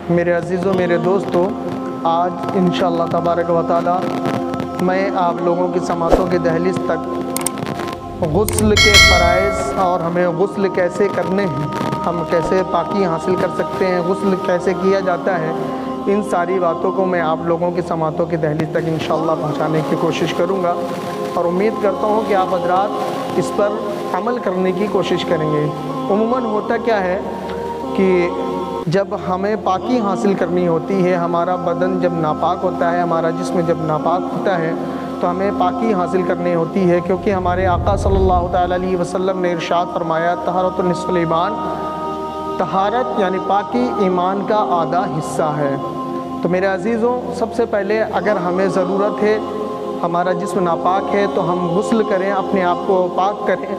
میرے عزیزوں، میرے دوستوں، آج انشاءاللہ تبارک و تعالی میں آپ لوگوں کی سماعتوں کی دہلیز تک غسل کے فرائض اور ہمیں غسل کیسے کرنے ہیں، ہم کیسے پاکی حاصل کر سکتے ہیں، غسل کیسے کیا جاتا ہے، ان ساری باتوں کو میں آپ لوگوں کی سماعتوں کی دہلیز تک انشاءاللہ پہنچانے کی کوشش کروں گا، اور امید کرتا ہوں کہ آپ حضرات اس پر عمل کرنے کی کوشش کریں گے۔ عموماً ہوتا کیا ہے کہ جب ہمیں پاکی حاصل کرنی ہوتی ہے، ہمارا بدن جب ناپاک ہوتا ہے، ہمارا جسم جب ناپاک ہوتا ہے تو ہمیں پاکی حاصل کرنی ہوتی ہے، کیونکہ ہمارے آقا صلی اللہ تعالیٰ علیہ وسلم نے ارشاد فرمایا طہارت نصف الایمان، طہارت یعنی پاکی ایمان کا آدھا حصہ ہے۔ تو میرے عزیزوں، سب سے پہلے اگر ہمیں ضرورت ہے، ہمارا جسم ناپاک ہے تو ہم غسل کریں، اپنے آپ کو پاک کریں،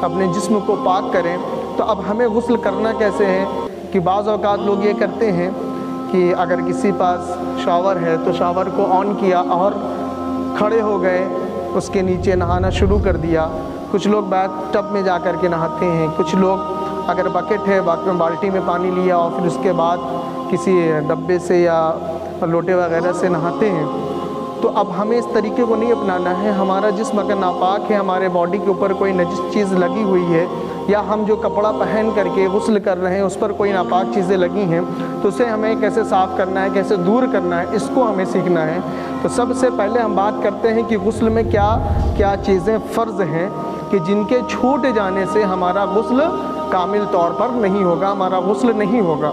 اپنے جسم کو پاک کریں۔ تو اب ہمیں غسل کرنا کیسے ہے کہ بعض اوقات لوگ یہ کرتے ہیں کہ اگر کسی پاس شاور ہے تو شاور کو آن کیا اور کھڑے ہو گئے، اس کے نیچے نہانا شروع کر دیا۔ کچھ لوگ باتھ ٹب میں جا کر کے نہاتے ہیں، کچھ لوگ اگر بکٹ ہے بالٹی میں پانی لیا اور پھر اس کے بعد کسی ڈبے سے یا لوٹے وغیرہ سے نہاتے ہیں۔ تو اب ہمیں اس طریقے کو نہیں اپنانا ہے۔ ہمارا جسم اگر ناپاک ہے، ہمارے باڈی کے اوپر کوئی نجس چیز لگی ہوئی ہے، یا ہم جو کپڑا پہن کر کے غسل کر رہے ہیں اس پر کوئی ناپاک چیزیں لگی ہیں، تو اسے ہمیں کیسے صاف کرنا ہے، کیسے دور کرنا ہے، اس کو ہمیں سیکھنا ہے۔ تو سب سے پہلے ہم بات کرتے ہیں کہ غسل میں کیا کیا چیزیں فرض ہیں کہ جن کے چھوٹ جانے سے ہمارا غسل کامل طور پر نہیں ہوگا، ہمارا غسل نہیں ہوگا۔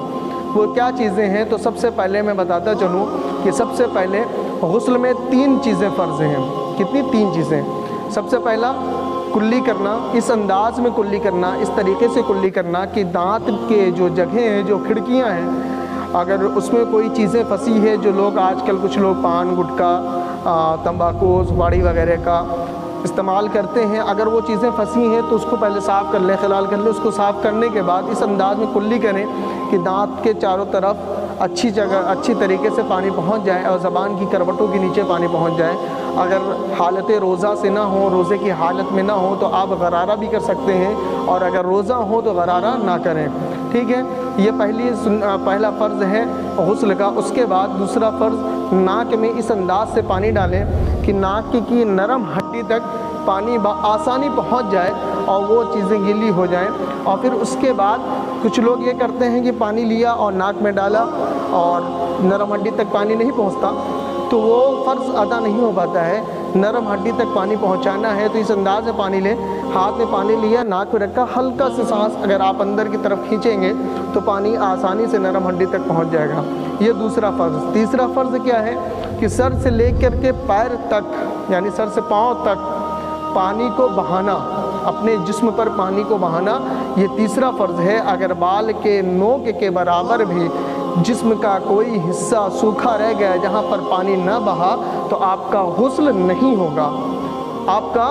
وہ کیا چیزیں ہیں؟ تو سب سے پہلے میں بتاتا چلوں کہ سب سے پہلے غسل میں 3 چیزیں فرض ہیں۔ کتنی؟ 3 چیزیں۔ سب سے پہلا کلی کرنا، اس انداز میں کلی کرنا، اس طریقے سے کلی کرنا کہ دانت کے جو جگہیں ہیں، جو کھڑکیاں ہیں، اگر اس میں کوئی چیزیں پھنسی ہے، جو لوگ آج کل کچھ لوگ پان گٹکا تمباکو سپاڑی وغیرہ کا استعمال کرتے ہیں، اگر وہ چیزیں پھنسی ہیں تو اس کو پہلے صاف کر لیں، خلال کر لیں۔ اس کو صاف کرنے کے بعد اس انداز میں کلی کریں کہ دانت کے چاروں طرف اچھی طریقے سے پانی پہنچ جائے اور زبان کی کروٹوں کے نیچے پانی پہنچ جائے۔ اگر حالت روزہ سے نہ ہو، روزے کی حالت میں نہ ہو تو آپ غرارہ بھی کر سکتے ہیں، اور اگر روزہ ہو تو غرارہ نہ کریں، ٹھیک ہے؟ یہ پہلا فرض ہے غسل کا۔ اس کے بعد دوسرا فرض، ناک میں اس انداز سے پانی ڈالیں کہ ناک کی نرم ہڈی تک پانی بآسانی پہنچ جائے اور وہ چیزیں گیلی ہو جائیں۔ اور پھر اس کے بعد کچھ لوگ یہ کرتے ہیں کہ پانی لیا اور ناک میں ڈالا اور نرم ہڈی تک پانی نہیں پہنچتا، تو وہ فرض ادا نہیں ہو پاتا ہے۔ نرم ہڈی تک پانی پہنچانا ہے تو اس انداز میں پانی لیں، ہاتھ میں پانی لیا، ناک میں رکھا، ہلکا سے سانس اگر آپ اندر کی طرف کھینچیں گے تو پانی آسانی سے نرم ہڈی تک پہنچ جائے گا۔ یہ دوسرا فرض۔ تیسرا فرض کیا ہے کہ سر سے لے کر کے پیر تک، یعنی سر سے پاؤں تک پانی کو بہانا، اپنے جسم پر پانی کو بہانا، یہ تیسرا فرض ہے۔ اگر بال کے نوک کے برابر بھی جسم کا کوئی حصہ سوکھا رہ گیا جہاں پر پانی نہ بہا تو آپ کا غسل نہیں ہوگا، آپ کا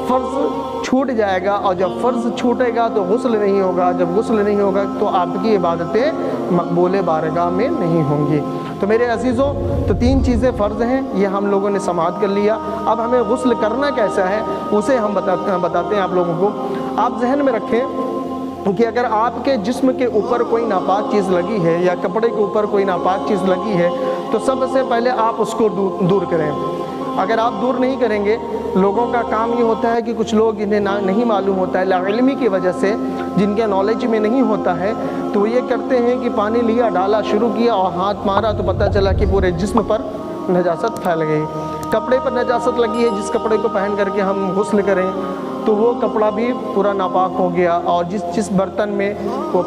فرض چھوٹ جائے گا، اور جب فرض چھوٹے گا تو غسل نہیں ہوگا، جب غسل نہیں ہوگا تو آپ کی عبادتیں مقبول بارگاہ میں نہیں ہوں گی۔ تو میرے عزیزوں، تو 3 چیزیں فرض ہیں، یہ ہم لوگوں نے سماعت کر لیا۔ اب ہمیں غسل کرنا کیسا ہے اسے ہم بتاتے ہیں آپ لوگوں کو۔ آپ ذہن میں رکھیں کہ اگر آپ کے جسم کے اوپر کوئی ناپاک چیز لگی ہے یا کپڑے کے اوپر کوئی ناپاک چیز لگی ہے تو سب سے پہلے آپ اس کو دور کریں۔ اگر آپ دور نہیں کریں گے، لوگوں کا کام یہ ہوتا ہے کہ کچھ لوگ انہیں نہیں معلوم ہوتا ہے، لاعلمی کی وجہ سے، جن کے نالج میں نہیں ہوتا ہے، تو وہ یہ کرتے ہیں کہ پانی لیا، ڈالا، شروع کیا اور ہاتھ مارا تو پتہ چلا کہ پورے جسم پر نجاست پھیل گئی۔ کپڑے پر نجاست لگی ہے، جس کپڑے کو پہن کر کے ہم غسل کریں تو وہ کپڑا بھی پورا ناپاک ہو گیا، اور جس برتن میں وہ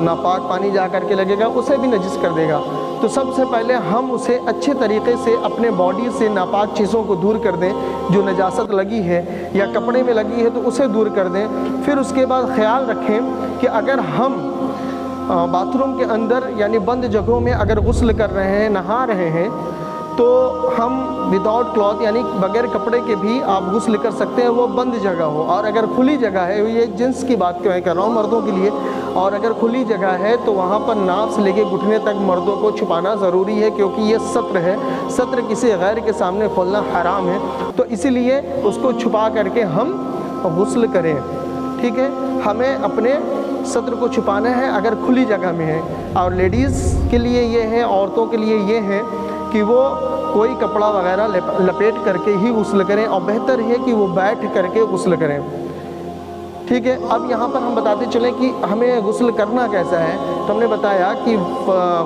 ناپاک پانی جا کر کے لگے گا اسے بھی نجس کر دے گا۔ تو سب سے پہلے ہم اسے اچھے طریقے سے اپنے باڈی سے ناپاک چیزوں کو دور کر دیں، جو نجاست لگی ہے یا کپڑے میں لگی ہے تو اسے دور کر دیں۔ پھر اس کے بعد خیال رکھیں کہ اگر ہم باتھ روم کے اندر یعنی بند جگہوں میں اگر غسل کر رہے ہیں، نہا رہے ہیں، تو ہم وداؤٹ کلاتھ یعنی بغیر کپڑے کے بھی آپ غسل کر سکتے ہیں، وہ بند جگہ ہو۔ اور اگر کھلی جگہ ہے، یہ جنس کی بات میں کر رہا ہوں مردوں کے لیے، اور اگر کھلی جگہ ہے تو وہاں پر ناف سے لے کے گھٹنے تک مردوں کو چھپانا ضروری ہے، کیونکہ یہ ستر ہے، ستر کسی غیر کے سامنے کھولنا حرام ہے، تو اسی لیے اس کو چھپا کر کے ہم غسل کریں، ٹھیک ہے؟ ہمیں اپنے ستر کو چھپانا ہے اگر کھلی جگہ میں ہے۔ اور لیڈیز کے لیے یہ ہے، عورتوں کے لیے یہ ہے کہ وہ کوئی کپڑا وغیرہ لپیٹ کر کے ہی غسل کریں، اور بہتر ہے کہ وہ بیٹھ کر کے غسل کریں، ٹھیک ہے۔ اب یہاں پر ہم بتاتے چلیں کہ ہمیں غسل کرنا کیسا ہے، تو ہم نے بتایا کہ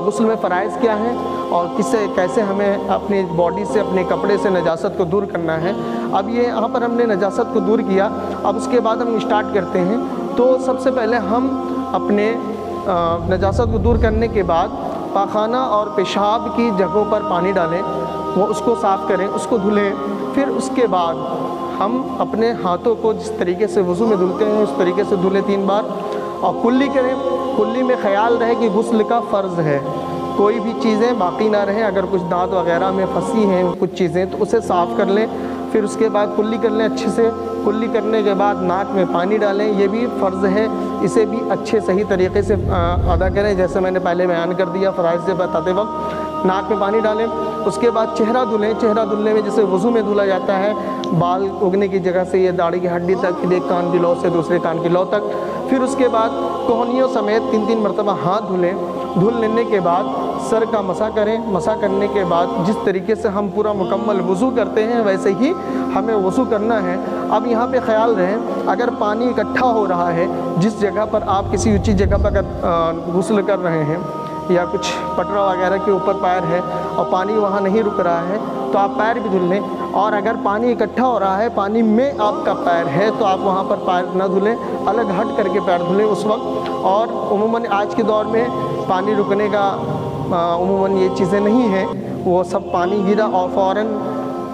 غسل میں فرائض کیا ہیں اور کیسے ہمیں اپنی باڈی سے، اپنے کپڑے سے نجاست کو دور کرنا ہے۔ اب یہ یہاں پر ہم نے نجاست کو دور کیا، اب اس کے بعد ہم اسٹارٹ کرتے ہیں۔ تو سب سے پہلے ہم اپنے نجاست کو دور کرنے کے بعد پاخانہ اور پیشاب کی جگہوں پر پانی ڈالیں، وہ اس کو صاف کریں، اس کو دھلیں۔ پھر اس کے بعد ہم اپنے ہاتھوں کو جس طریقے سے وضو میں دھلتے ہیں اس طریقے سے دھلیں 3 بار، اور کلی کریں۔ کلی میں خیال رہے کہ غسل کا فرض ہے، کوئی بھی چیزیں باقی نہ رہیں، اگر کچھ دانت وغیرہ میں پھنسی ہیں کچھ چیزیں تو اسے صاف کر لیں۔ پھر اس کے بعد کلی کر لیں اچھے سے۔ کلی کرنے کے بعد ناک میں پانی ڈالیں، یہ بھی فرض ہے، اسے بھی اچھے صحیح طریقے سے ادا کریں، جیسے میں نے پہلے بیان کر دیا فرائض سے بتاتے وقت۔ ناک میں پانی ڈالیں، اس کے بعد چہرہ دھلیں۔ چہرہ دھلنے میں جیسے وضو میں دھلا جاتا ہے، بال اگنے کی جگہ سے یہ داڑھی کی ہڈی تک، ایک کان کی لو سے دوسرے کان کی لو تک۔ پھر اس کے بعد کوہنیوں سمیت 3 مرتبہ ہاتھ دھلیں۔ دھل لینے کے بعد سر کا مسح کریں۔ مسح کرنے کے بعد جس طریقے سے ہم پورا مکمل وضو کرتے ہیں ویسے ہی ہمیں وضو کرنا ہے۔ اب یہاں پہ خیال رہے، اگر پانی اکٹھا ہو رہا ہے، جس جگہ پر آپ کسی اونچی جگہ پر غسل کر رہے ہیں یا کچھ پٹرا وغیرہ کے اوپر پیر ہے اور پانی وہاں نہیں رک رہا ہے تو آپ پیر بھی دھل لیں، اور اگر پانی اکٹھا ہو رہا ہے، پانی میں آپ کا پیر ہے تو آپ وہاں پر پیر نہ دھلیں، الگ ہٹ کر کے پیر دھلیں اس وقت۔ اور عموماً آج کے دور میں پانی رکنے کا عموماً یہ چیزیں نہیں ہیں، وہ سب پانی گرا اور فوراً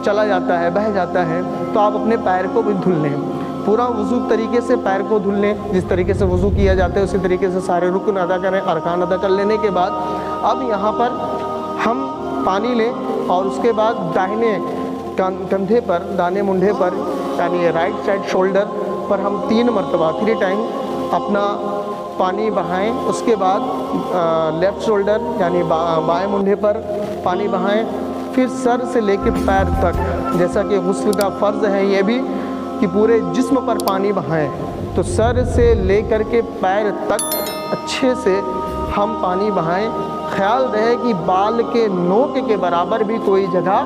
چلا جاتا ہے، بہہ جاتا ہے، تو آپ اپنے پیر کو بھی دھل لیں، پورا وضو طریقے سے پیر کو دھل لیں، جس طریقے سے وضو کیا جاتا ہے اسی طریقے سے سارے رکن ادا کریں، ارکان ادا کر لینے کے بعد اب یہاں پر ہم پانی لیں اور اس کے بعد داہنے کندھے پر، دانے منڈے پر، یعنی رائٹ سائڈ شولڈر پر ہم 3 مرتبہ 3 ٹائم اپنا پانی بہائیں۔ اس کے بعد لیفٹ شولڈر یعنی بائیں منڈے پر پانی بہائیں، پھر سر سے لے کے پیر تک، جیسا کہ غسل کا فرض ہے یہ بھی کہ پورے جسم پر پانی بہائیں، تو سر سے لے کر کے پیر تک اچھے سے ہم پانی بہائیں۔ خیال رہے کہ بال کے نوک کے برابر بھی کوئی جگہ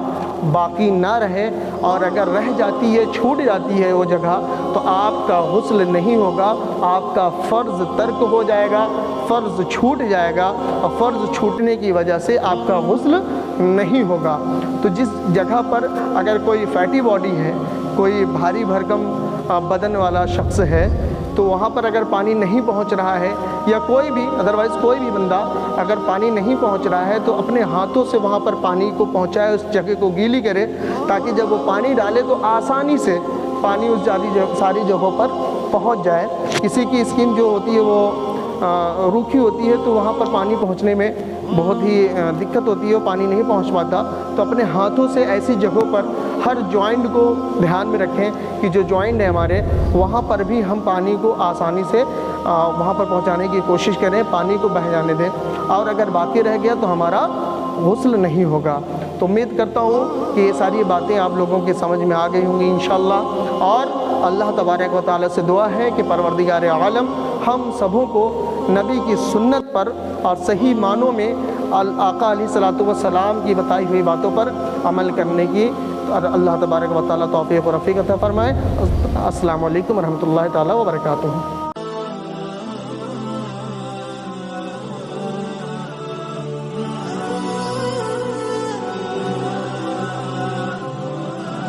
باقی نہ رہے، اور اگر رہ جاتی ہے، چھوٹ جاتی ہے وہ جگہ تو آپ کا غسل نہیں ہوگا، آپ کا فرض ترک ہو جائے گا، فرض چھوٹ جائے گا، اور فرض چھوٹنے کی وجہ سے آپ کا غسل نہیں ہوگا۔ تو جس جگہ پر اگر کوئی فیٹی باڈی ہے، کوئی بھاری بھرکم بدن والا شخص ہے، تو وہاں پر اگر پانی نہیں پہنچ رہا ہے، یا کوئی بھی ادروائز کوئی بھی بندہ اگر پانی نہیں پہنچ رہا ہے تو اپنے ہاتھوں سے وہاں پر پانی کو پہنچائے، اس جگہ کو گیلی کرے، تاکہ جب وہ پانی ڈالے تو آسانی سے پانی اس ساری جگہوں پر پہنچ جائے۔ کسی کی اسکن جو ہوتی ہے وہ روکھی ہوتی ہے تو وہاں پر پانی پہنچنے میں بہت ہی دقت ہوتی ہے، وہ پانی نہیں پہنچ پاتا، تو اپنے ہاتھوں سے ایسی جگہوں پر ہر جوائنٹ کو دھیان میں رکھیں کہ جو جوائنٹ ہے ہمارے وہاں پر بھی ہم پانی کو آسانی سے وہاں پر پہنچانے کی کوشش کریں، پانی کو بہہ جانے دیں، اور اگر باقی رہ گیا تو ہمارا غسل نہیں ہوگا۔ تو امید کرتا ہوں کہ یہ ساری باتیں آپ لوگوں کے سمجھ میں آ گئی ہوں گی انشاءاللہ، اور اللہ تبارک و تعالیٰ سے دعا ہے کہ پروردگار عالم ہم سبوں کو نبی کی سنت پر اور صحیح معنوں میں آقا علیہ الصلوۃ والسلام کی بتائی ہوئی باتوں پر عمل کرنے کی اللہ تبارک و تعالیٰ توفیق و رفیق عطا فرمائے۔ السلام علیکم ورحمۃ اللہ تعالیٰ وبرکاتہ۔